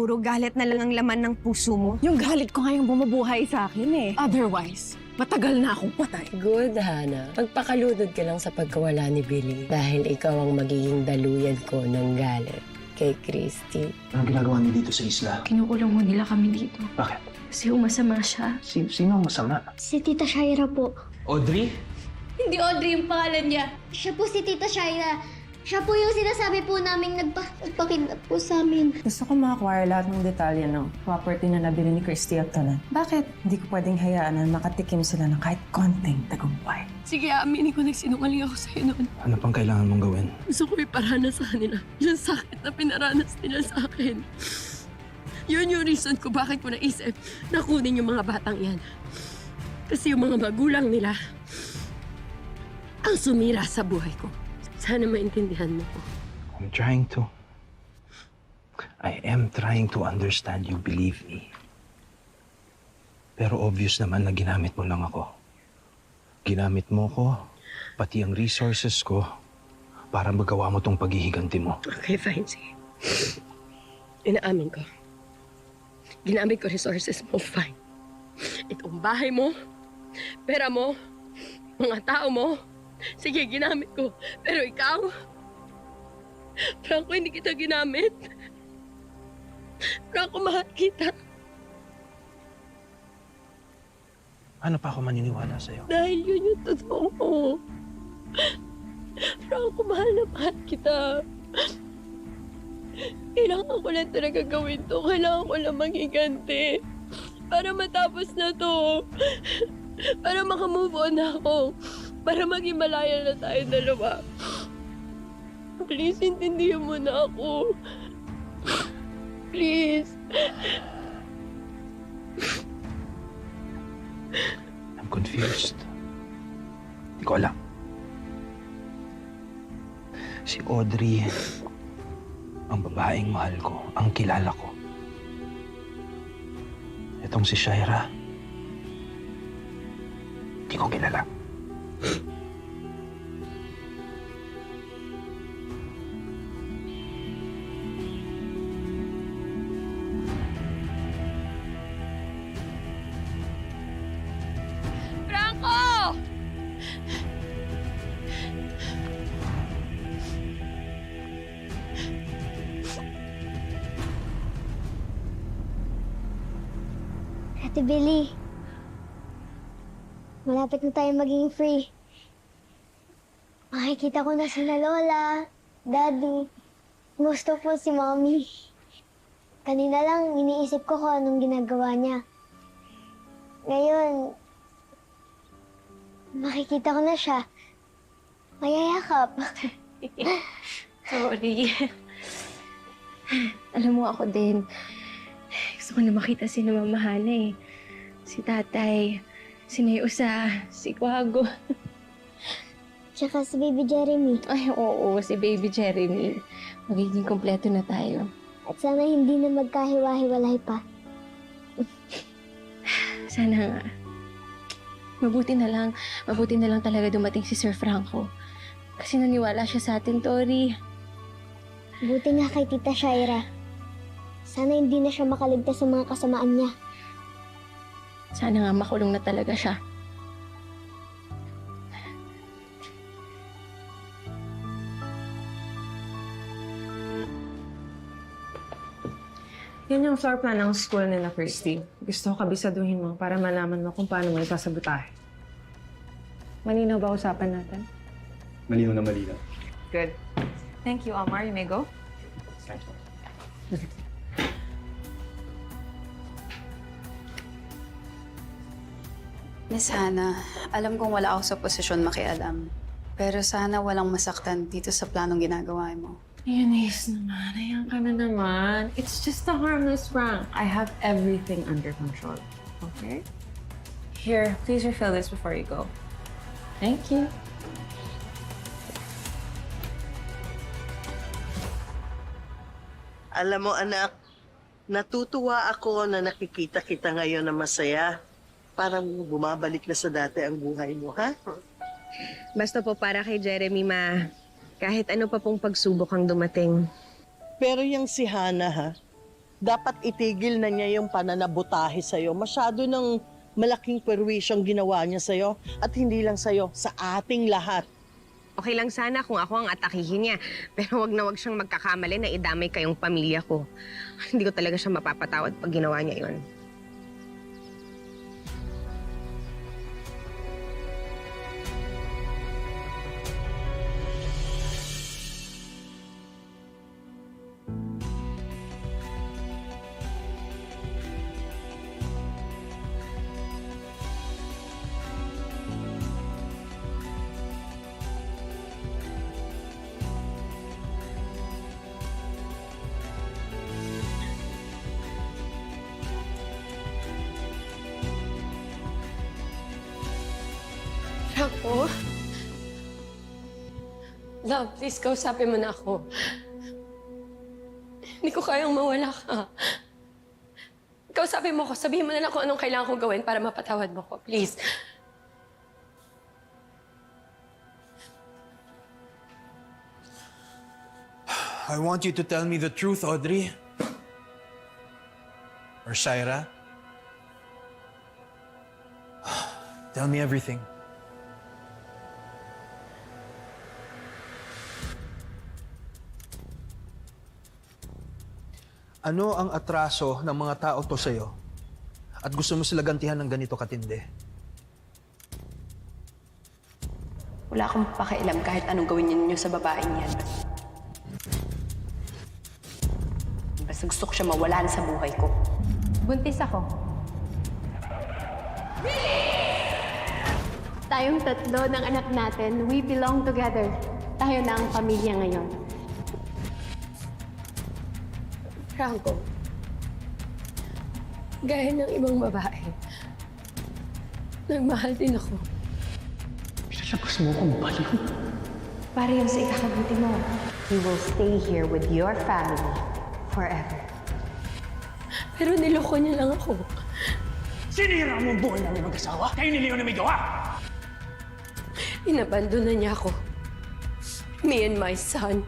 puro galit na lang ang laman ng puso mo? Yung galit ko nga yung bumubuhay sa akin eh. Otherwise, matagal na akong patay. Good, Hana. Magpakalunod ka lang sa pagkawala ni Billy dahil ikaw ang magiging daluyan ko ng galit kay Christy. Anong ginagawa niyo dito sa isla? Kinukulong mo nila kami dito. Bakit? Kasi umasama siya. Sino ang masama? Si Tita Shaira po. Audrey? Hindi Audrey yung pangalan niya. Siya po si Tita Shaira. Siya po yung sinasabi po namin nagpakidnap po sa amin. Gusto ko ma-acquire lahat ng detalye ng property na nabili ni Christy at Tanan. Bakit? Hindi ko pwedeng hayaan na makatikim sila ng kahit konting tagumpay. Sige, aminin ko nagsinungaling ako sa'yo noon. Ano pang kailangan mong gawin? Gusto ko iparana sa kanila yung sakit na pinaranas nila sa akin. Yun yung reason ko bakit ko naisip na kunin yung mga batang yan. Kasi yung mga magulang nila ang sumira sa buhay ko. Sana maintindihan mo ko. I am trying to understand you, believe me. Pero obvious naman na ginamit mo lang ako. Ginamit mo ko, pati ang resources ko, para magawa mo tong paghihiganti mo. Okay, fine. Sige. Inaamin ko. Ginamit ko resources mo, fine. Itong bahay mo, pera mo, mga tao mo, sige, ginamit ko. Pero ikaw, Franco, hindi kita ginamit. Franco, mahal kita. Ano pa ako maniniwala sa'yo? Dahil yun yung totoo ko. Franco, mahal na mahal kita. Kailangan ko lang talaga gawin to. Kailangan ko lang maghiganti. Para matapos na to. Para makamove on ako. Para maging malaya na tayo dalawa. Please, intindihan mo na ako. Please. I'm confused. Hindi ko alam. Si Audrey, ang babaeng mahal ko, ang kilala ko. Itong si Shaira, hindi ko kilala. Franco! Ate Billy, malapit na tayo maging free. Makikita ko na sila Lola, Daddy, gusto po si Mommy. Kanina lang iniisip ko kung anong ginagawa niya. Ngayon, makikita ko na siya. Mayayakap. Sorry. Alam mo ako din. Gusto ko na makita si Mama Hana eh. Si Tatay, si Nayusa, si Kwago. Tsaka si Baby Jeremy. Ay, oo, si Baby Jeremy. Magiging kompleto na tayo. At sana hindi na magkahiwa-hiwalay pa. Sana nga. Mabuti na lang talaga dumating si Sir Franco. Kasi naniwala siya sa atin, Tori. Buti nga kay Tita Shaira. Sana hindi na siya makaligtas sa mga kasamaan niya. Sana nga makulong na talaga siya. Yan yung floor plan ng school nila, Christy. Gusto ko kabisaduhin mo para malaman mo kung paano mo isasabotahe. Malinaw ba usapan natin? Malinaw na malinaw. Good. Thank you, Omar. You may go. Miss Hana, alam kong wala ako sa posisyon makialam. Pero sana walang masaktan dito sa planong ginagawa mo. Eunice naman, ayan ka na naman. It's just a harmless prank. I have everything under control. Okay? Here, please refill this before you go. Thank you. Alam mo anak, natutuwa ako na nakikita kita ngayon na masaya. Parang bumabalik na sa dati ang buhay mo, ha? Basta po para kay Jeremy, ma, kahit ano pa pong pagsubok ang dumating. Pero yung si Hana, ha? Dapat itigil na niya yung pananabutahe sa'yo. Masyado ng malaking perwisyong ginawa niya sa'yo. At hindi lang sa'yo, sa ating lahat. Okay lang sana kung ako ang atakihin niya. Pero wag na wag siyang magkakamali na idamay kayong pamilya ko. Hindi ko talaga siya mapapatawad pag ginawa niya yon. Franco? Love, please, kausapin mo na ako. Hindi ko kayang mawala ka. Kausapin mo ako, sabihin mo na lang kung anong kailangan kong gawin para mapatawad mo ko, please. I want you to tell me the truth, Audrey. Or Shaira. Tell me everything. Ano ang atraso ng mga tao to sa'yo? At gusto mo sila gantihan ng ganito katindi? Wala akong pakialam kahit anong gawin ninyo sa babaeng yan. Basta gusto ko siya mawala sa buhay ko. Buntis ako. Tayong tatlo ng anak natin, we belong together. Tayo na ang pamilya ngayon. Franco, gaya ng ibang babae, nagmahal din ako. Pinalabas mo akong baliw. Para yun sa ikakabuti mo. You will stay here with your family forever. Pero niloko niya lang ako. Sinira mo ang buhay namin mag-asawa? Kayo ni Leo na may gawa! Inabandon na niya ako. Me and my son.